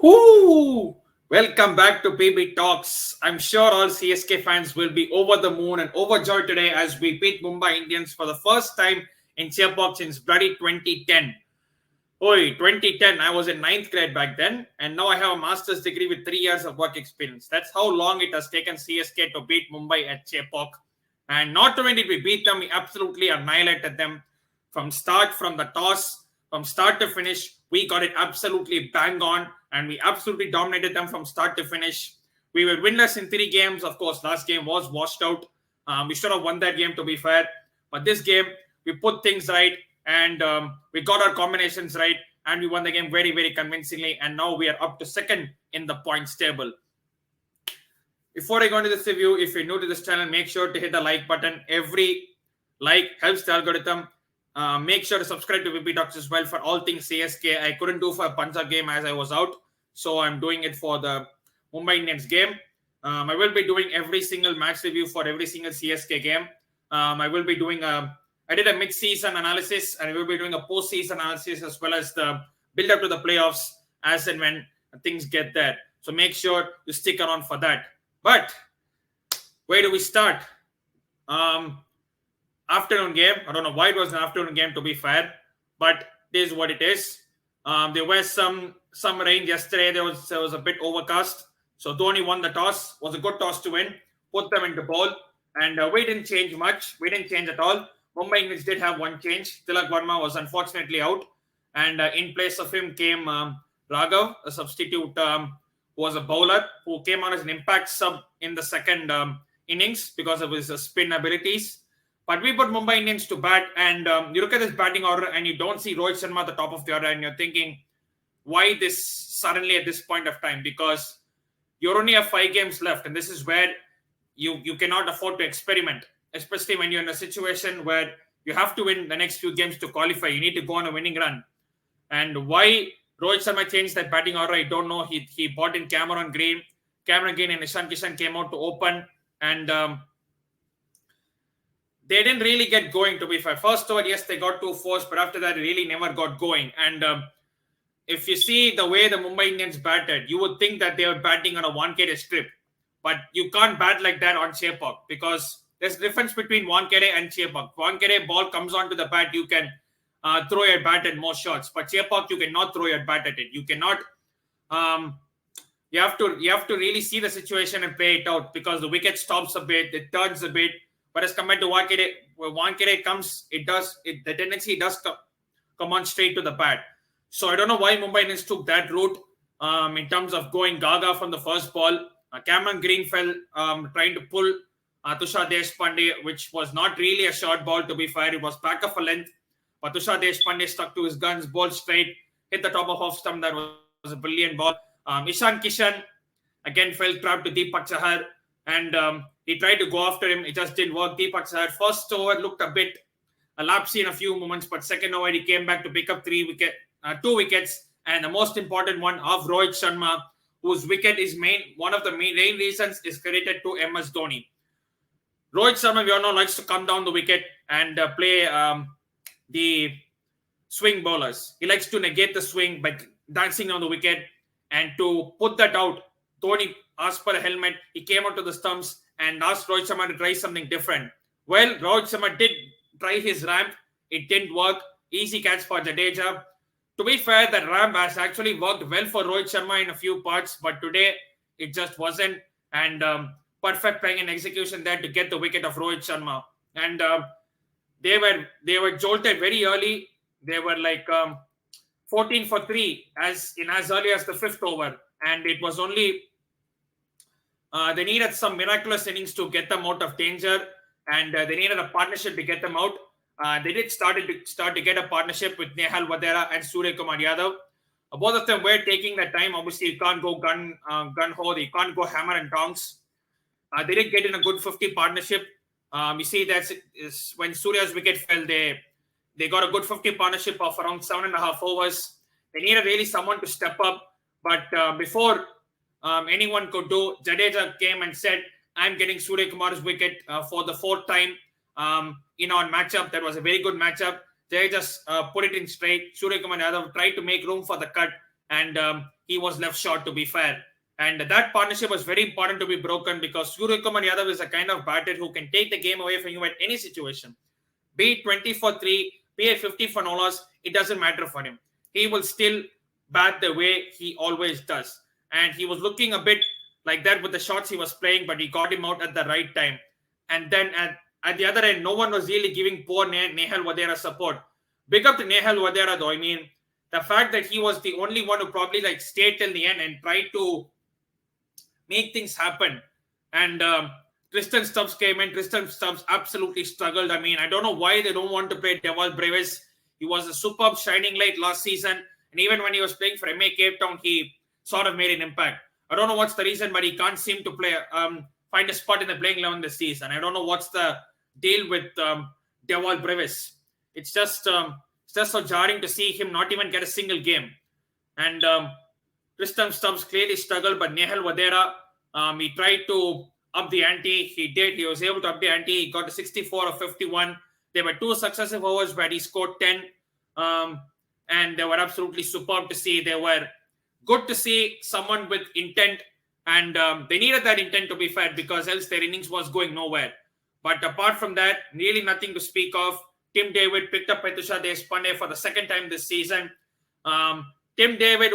Woohoo! Welcome back to PB Talks. I'm sure all CSK fans will be over the moon and overjoyed today as we beat Mumbai Indians for the first time in Chepauk since bloody 2010. Oi, 2010, I was in 9th grade back then, and now I have a master's degree with 3 years of work experience. That's how long it has taken CSK to beat Mumbai at Chepauk. And not only did we beat them, we absolutely annihilated them from the toss, from start to finish. We got it absolutely bang on, and we absolutely dominated them from start to finish. We were winless in 3 games. Of course, last game was washed out. We should have won that game, to be fair. But this game, we put things right, and we got our combinations right, and we won the game very, very convincingly. And now we are up to second in the points table. Before I go into this review, if you're new to this channel, make sure to hit the like button. Every like helps the algorithm. Make sure to subscribe to VP Talks as well for all things CSK. I couldn't do for a Punjab game as I was out, so I'm doing it for the Mumbai Indians game. I will be doing every single match review for every single CSK game. I did a mid-season analysis, and I will be doing a post-season analysis as well as the build-up to the playoffs as and when things get there. So make sure to stick around for that. But where do we start? Afternoon game. I don't know why it was an afternoon game, to be fair, but this is what it is. There was some rain yesterday. There was a bit overcast. So Dhoni won the toss. Was a good toss to win. Put them into bowl. And we didn't change much. We didn't change at all. Mumbai Indians did have one change. Tilak Verma was unfortunately out. And in place of him came Raghav, a substitute who was a bowler, who came on as an impact sub in the second innings because of his spin abilities. But we put Mumbai Indians to bat, and you look at this batting order and you don't see Rohit Sharma at the top of the order, and you're thinking, why this suddenly at this point of time? Because you only have 5 games left, and this is where you cannot afford to experiment, especially when you're in a situation where you have to win the next few games to qualify. You need to go on a winning run. And why Rohit Sharma changed that batting order, I don't know. He brought in Cameron Green. Cameron Green and Ishan Kishan came out to open, and they didn't really get going, to be fair. First over, yes, they got 2 fours, but after that, really never got going. And if you see the way the Mumbai Indians batted, you would think that they were batting on a Wankhede strip. But you can't bat like that on Chepauk, because there's a difference between Wankhede and Chepauk. Wankhede ball comes onto the bat, you can throw your bat at more shots. But Chepauk, you cannot throw your bat at it. You cannot. You have to really see the situation and play it out, because the wicket stops a bit, it turns a bit. But as compared to Wankhede, where Wankhede comes, the tendency does come on straight to the bat. So I don't know why Mumbai Indians took that route in terms of going gaga from the first ball. Cameron Green fell trying to pull Tushar Deshpande, which was not really a short ball, to be fair. It was back of a length. But Tushar Deshpande stuck to his guns, ball straight, hit the top of off stump. That was a brilliant ball. Ishan Kishan again fell trapped to Deepak Chahar, and he tried to go after him. It just didn't work. Deepak Chahar first over looked a bit lapsy in a few moments, but second over he came back to pick up 2 wickets, and the most important one of Rohit Sharma, whose wicket is one of the main reasons is credited to MS Dhoni. Rohit Sharma, we all know, likes to come down the wicket and play the swing bowlers. He likes to negate the swing by dancing on the wicket, and to put that out, Dhoni asked for a helmet. He came out to the stumps and asked Rohit Sharma to try something different. Well, Rohit Sharma did try his ramp. It didn't work. Easy catch for Jadeja. To be fair, that ramp has actually worked well for Rohit Sharma in a few parts, but today it just wasn't. And perfect playing and execution there to get the wicket of Rohit Sharma. And they were jolted very early. They were like 14 for 3 as early as the 5th over. And it was only they needed some miraculous innings to get them out of danger, and they needed a partnership to get them out. They did start to get a partnership with Nehal Vadera and Surya Kumar Yadav. Both of them were taking their time. Obviously, you can't go gun ho. You can't go hammer and tongs. They did get in a good 50 partnership. You see that when Surya's wicket fell, they got a good 50 partnership of around 7.5 overs. They needed really someone to step up. But before anyone could do, Jadeja came and said, I'm getting Surya Kumar's wicket for the 4th time on matchup. That was a very good matchup. They just put it in straight. Surya Kumar Yadav tried to make room for the cut, and he was left short, to be fair. And that partnership was very important to be broken because Suryakumar Yadav is a kind of batter who can take the game away from you at any situation. Be it 20 for 3, be it 50 for no loss, it doesn't matter for him. He will still bat the way he always does. And he was looking a bit like that with the shots he was playing, but he got him out at the right time. And then at the other end, no one was really giving poor Nehal Vadera support. Big up to Nehal Vadera though. I mean, the fact that he was the only one who probably stayed till the end and tried to make things happen. And Tristan Stubbs came in. Tristan Stubbs absolutely struggled. I mean, I don't know why they don't want to play Devon Brevis. He was a superb shining light last season. And even when he was playing for MA Cape Town, he sort of made an impact. I don't know what's the reason, but he can't seem to find a spot in the playing 11 this season. I don't know what's the deal with Devon Brevis. It's just so jarring to see him not even get a single game. And Tristan Stubbs clearly struggled, but Nehal Vadera, he tried to up the ante. He did. He was able to up the ante. He got to 64 of 51. There were 2 successive overs where he scored 10. And they were absolutely superb to see. They were good to see someone with intent. And they needed that intent, to be fair, because else their innings was going nowhere. But apart from that, really nothing to speak of. Tim David picked up Tushar Deshpande for the second time this season. Tim David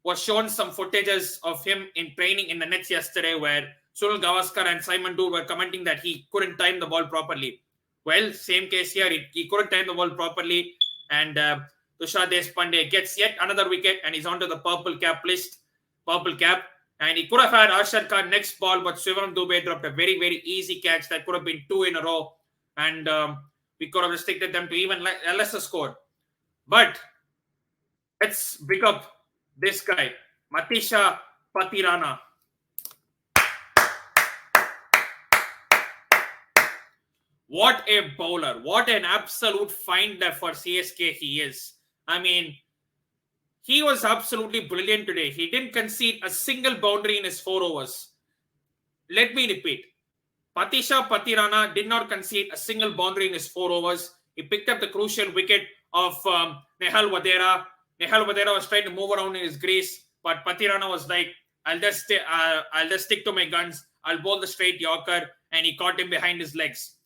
was shown some footages of him in training in the nets yesterday where Sunil Gavaskar and Simon Dube were commenting that he couldn't time the ball properly. Well, same case here. He couldn't time the ball properly. And Tushar Deshpande gets yet another wicket and he's onto the purple cap list. Purple cap. And he could have had Arshad Khan next ball, but Shivam Dube dropped a very, very easy catch. That could have been 2 in a row. And we could have restricted them to even a lesser score. But let's pick up this guy, Matheesha Pathirana. What a bowler. What an absolute finder for CSK he is. I mean, he was absolutely brilliant today. He didn't concede a single boundary in his 4 overs. Let me repeat. Matheesha Pathirana did not concede a single boundary in his 4 overs. He picked up the crucial wicket of Nehal Vadera. Nehal Vadera was trying to move around in his crease, but Pathirana was like, I'll just stick to my guns. I'll bowl the straight Yorker, and he caught him behind his legs.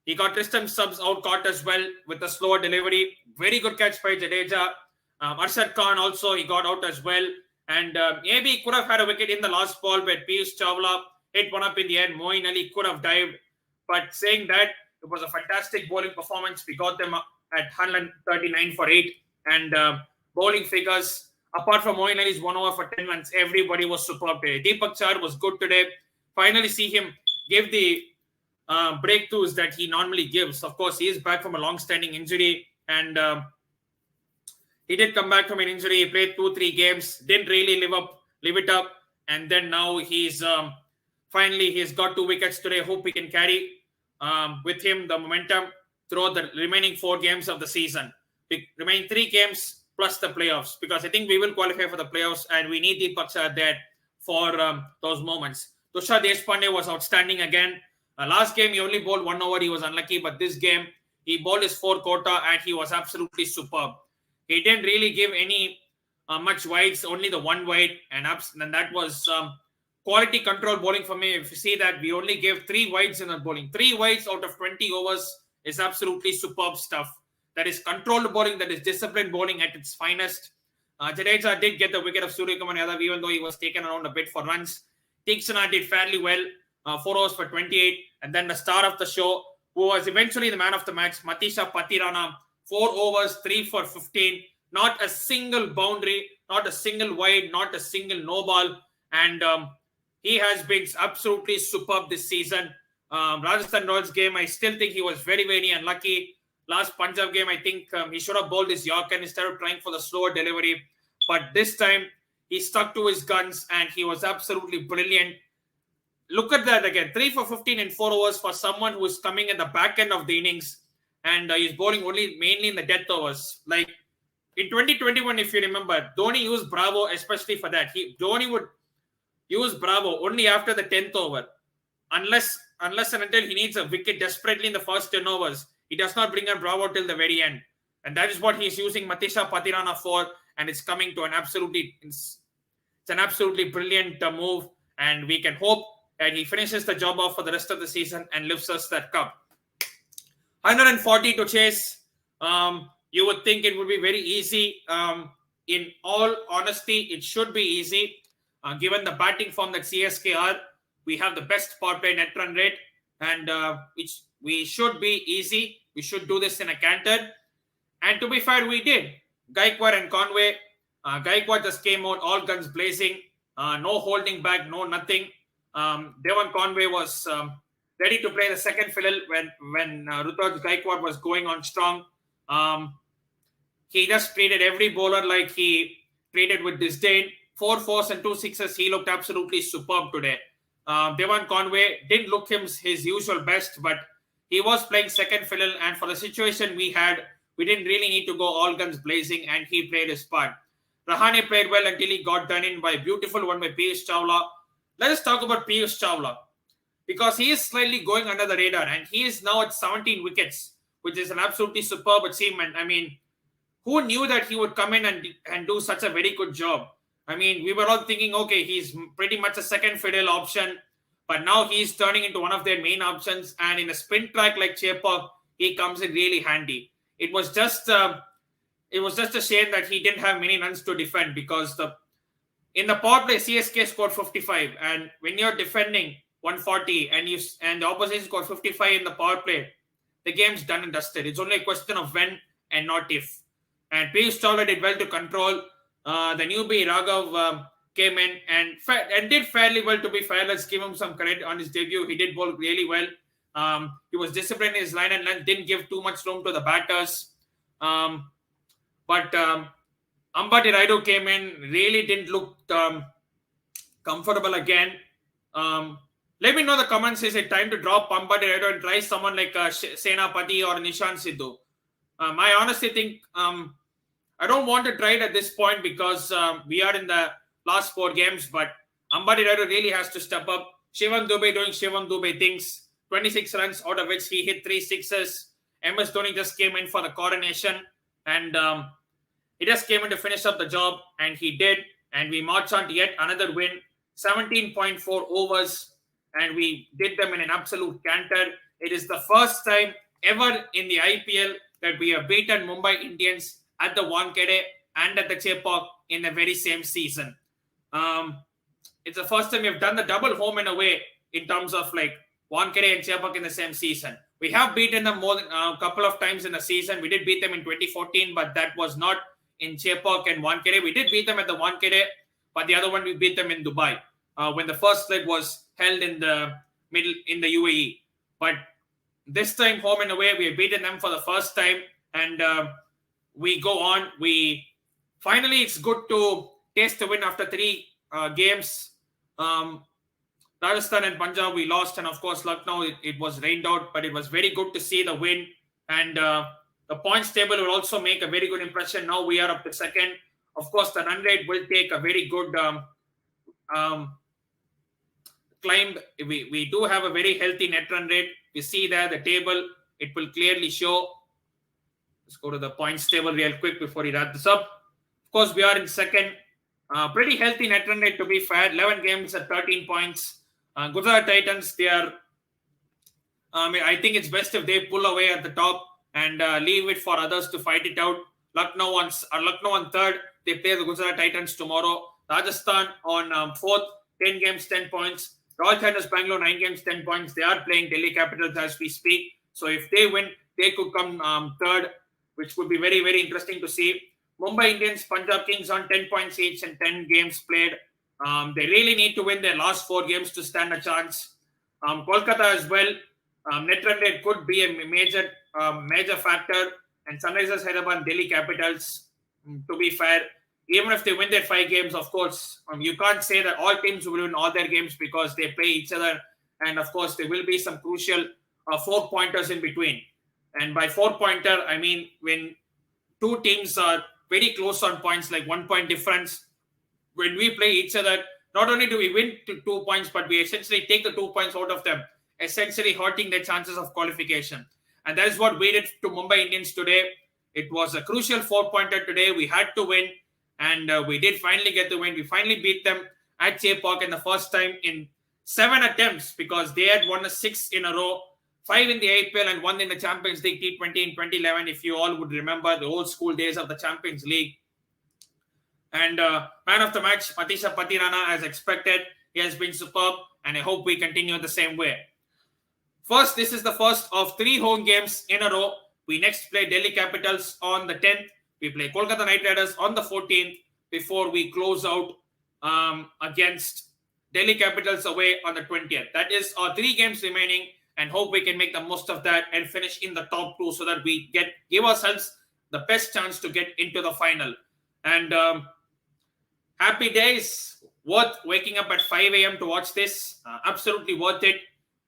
He got Tristan Stubbs out caught as well with a slower delivery. Very good catch by Jadeja. Arshad Khan also, he got out as well. And maybe he could have had a wicket in the last ball, but Piyush Chawla hit one up in the end. Moeen Ali could have dived. But saying that, it was a fantastic bowling performance. We got them at 139 for 8. And bowling figures, apart from Moeen Ali's 1 over for 10 runs, everybody was superb today. Deepak Chahar was good today. Finally see him give the breakthroughs that he normally gives. Of course, he is back from a long-standing injury. And he did come back from an injury. He played 2-3 games. Didn't really live it up. And then now he's got 2 wickets today. Hope he can carry with him the momentum throughout the remaining 4 games of the season. The remaining 3 games plus the playoffs, because I think we will qualify for the playoffs and we need Deepak Chahar there for those moments. Tushar Deshpande was outstanding again. Last game he only bowled 1 over. He was unlucky, but this game he bowled his 4 quota and he was absolutely superb. He didn't really give any much wides, only the 1 wide, and that was quality control bowling for me. If you see that, we only gave 3 wides in our bowling. 3 wides out of 20 overs is absolutely superb stuff. That is controlled bowling, that is disciplined bowling at its finest. Jadeja did get the wicket of Suryakumar Yadav, even though he was taken around a bit for runs. Theekshana did fairly well, 4 overs for 28. And then the star of the show, who was eventually the man of the match, Matheesha Pathirana, 4 overs, 3 for 15. Not a single boundary, not a single wide, not a single no ball. And he has been absolutely superb this season. Rajasthan Royals game, I still think he was very, very unlucky. Last Punjab game, I think he should have bowled his Yorker instead of trying for the slower delivery. But this time, he stuck to his guns and he was absolutely brilliant. Look at that again. 3 for 15 in 4 overs for someone who is coming at the back end of the innings. And he's bowling mainly in the death overs. Like in 2021, if you remember, Dhoni used Bravo especially for that. Dhoni would use Bravo only after the 10th over. Unless and until he needs a wicket desperately in the first 10 overs. He does not bring on Bravo till the very end. And that is what he's using Matheesha Pathirana for. and it's coming to it's an absolutely brilliant move, and we can hope that he finishes the job off for the rest of the season and lifts us that cup. 140 to chase. You would think it would be very easy. In all honesty, it should be easy. Given the batting form that CSK are, we have the best power play net run rate, and we should be easy. We should do this in a canter. And to be fair, we did. Gaikwad and Conway. Gaikwad just came out all guns blazing. No holding back, no nothing. Devon Conway was ready to play the second fiddle when Ruturaj Gaikwad was going on strong. He just treated every bowler like he treated with disdain. 4 fours and 2 sixes. He looked absolutely superb today. Devon Conway didn't look his usual best, but he was playing second fiddle, and for the situation we had, we didn't really need to go all guns blazing, and he played his part. Rahane played well until he got done in by a beautiful one by Piyush Chawla. Let us talk about Piyush Chawla, because he is slightly going under the radar, and he is now at 17 wickets, which is an absolutely superb achievement. I mean, who knew that he would come in and do such a very good job? I mean, we were all thinking, okay, he's pretty much a second fiddle option, but now he's turning into one of their main options, and in a spin track like Chepauk, he comes in really handy. It was just a shame that he didn't have many runs to defend, because in the power play, CSK scored 55, and when you're defending 140 and the opposition scored 55 in the power play, the game's done and dusted. It's only a question of when and not if. And Piyush Chawla did well to control. The newbie Raghav came in and did fairly well, to be fair. Let's give him some credit on his debut. He did bowl really well. He was disciplined in his line and length, didn't give too much room to the batters. But Ambati Rayudu came in, really didn't look comfortable again. Let me know in the comments, is it time to drop Ambati Rayudu and try someone like Senapati or Nishant Sidhu? I honestly think I don't want to try it at this point, because we are in the last 4 games, but Ambati Rayudu really has to step up. Shivam Dube doing Shivam Dube things. 26 runs, out of which he hit 3 sixes. MS Dhoni just came in for the coronation, and he just came in to finish up the job, and he did. And we march on to yet another win. 17.4 overs, and we did them in an absolute canter. It is the first time ever in the IPL that we have beaten Mumbai Indians at the Wankhede and at the Chepauk in the very same season. It's the first time we have done the double home and away in terms of like Wankhede and Chepauk in the same season. We have beaten them more than a couple of times in the season. We did beat them in 2014, but that was not in Chepauk and Wankhede. We did beat them at the Wankhede, but the other one we beat them in Dubai when the first leg was held in the middle in the UAE. But this time, home and away, we have beaten them for the first time, and we go on. Finally, it's good to taste the win after 3 games. Rajasthan and Punjab, we lost, and of course, Lucknow, it was rained out, but it was very good to see the win. And the points table will also make a very good impression. Now we are up to second. Of course, the run rate will take a very good climb. We do have a very healthy net run rate. You see there the table, it will clearly show. Let's go to the points table real quick before we wrap this up. Of course, we are in second. Pretty healthy net run rate, to be fair. 11 games at 13 points. Gujarat Titans, they are. I think it's best if they pull away at the top and leave it for others to fight it out. Lucknow on third. They play the Gujarat Titans tomorrow. Rajasthan on fourth, 10 games, 10 points. Royal Challengers Bangalore, 9 games, 10 points. They are playing Delhi Capitals as we speak. So if they win, they could come third, which would be very, very interesting to see. Mumbai Indians, Punjab Kings on 10 points each and 10 games played. They really need to win their last 4 games to stand a chance. Kolkata as well. Net run rate could be a major factor. And Sunrisers Hyderabad and Delhi Capitals, to be fair, even if they win their 5 games, of course, you can't say that all teams will win all their games because they play each other. And of course, there will be some crucial 4-pointers in between. And by 4-pointer, I mean when 2 teams are very close on points, like 1 point difference, when we play each other, not only do we win to 2 points, but we essentially take the 2 points out of them, essentially hurting their chances of qualification. And that is what we did to Mumbai Indians today. It was a crucial 4-pointer today. We had to win. And we did finally get the win. We finally beat them at Chepauk in the first time in 7 attempts, because they had won 6 in a row, 5 in the IPL and 1 in the Champions League T20 in 2011, if you all would remember the old school days of the Champions League. And man of the match, Matheesha Pathirana, as expected. He has been superb, and I hope we continue the same way. First, this is the first of 3 home games in a row. We next play Delhi Capitals on the 10th. We play Kolkata Knight Riders on the 14th before we close out against Delhi Capitals away on the 20th. That is our 3 games remaining, and hope we can make the most of that and finish in the top 2 so that we give ourselves the best chance to get into the final. And happy days. Worth waking up at 5 a.m. to watch this. Absolutely worth it.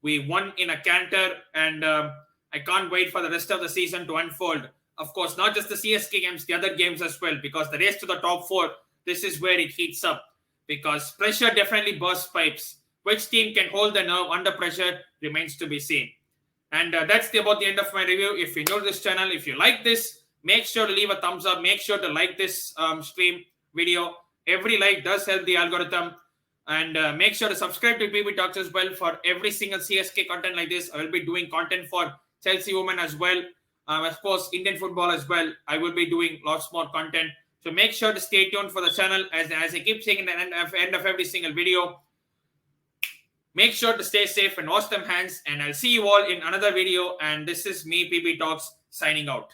We won in a canter, and I can't wait for the rest of the season to unfold. Of course, not just the CSK games, the other games as well, because the race to the top 4, this is where it heats up, because pressure definitely bursts pipes. Which team can hold the nerve under pressure remains to be seen. And that's about the end of my review. If you're new to this channel, if you like this, make sure to leave a thumbs up. Make sure to like this stream video. Every like does help the algorithm. And make sure to subscribe to PB Talks as well for every single CSK content like this. I will be doing content for Chelsea women as well. Of course, Indian football as well. I will be doing lots more content. So make sure to stay tuned for the channel. As I keep saying at the end of every single video, make sure to stay safe and wash them hands. And I'll see you all in another video. And this is me, PB Talks, signing out.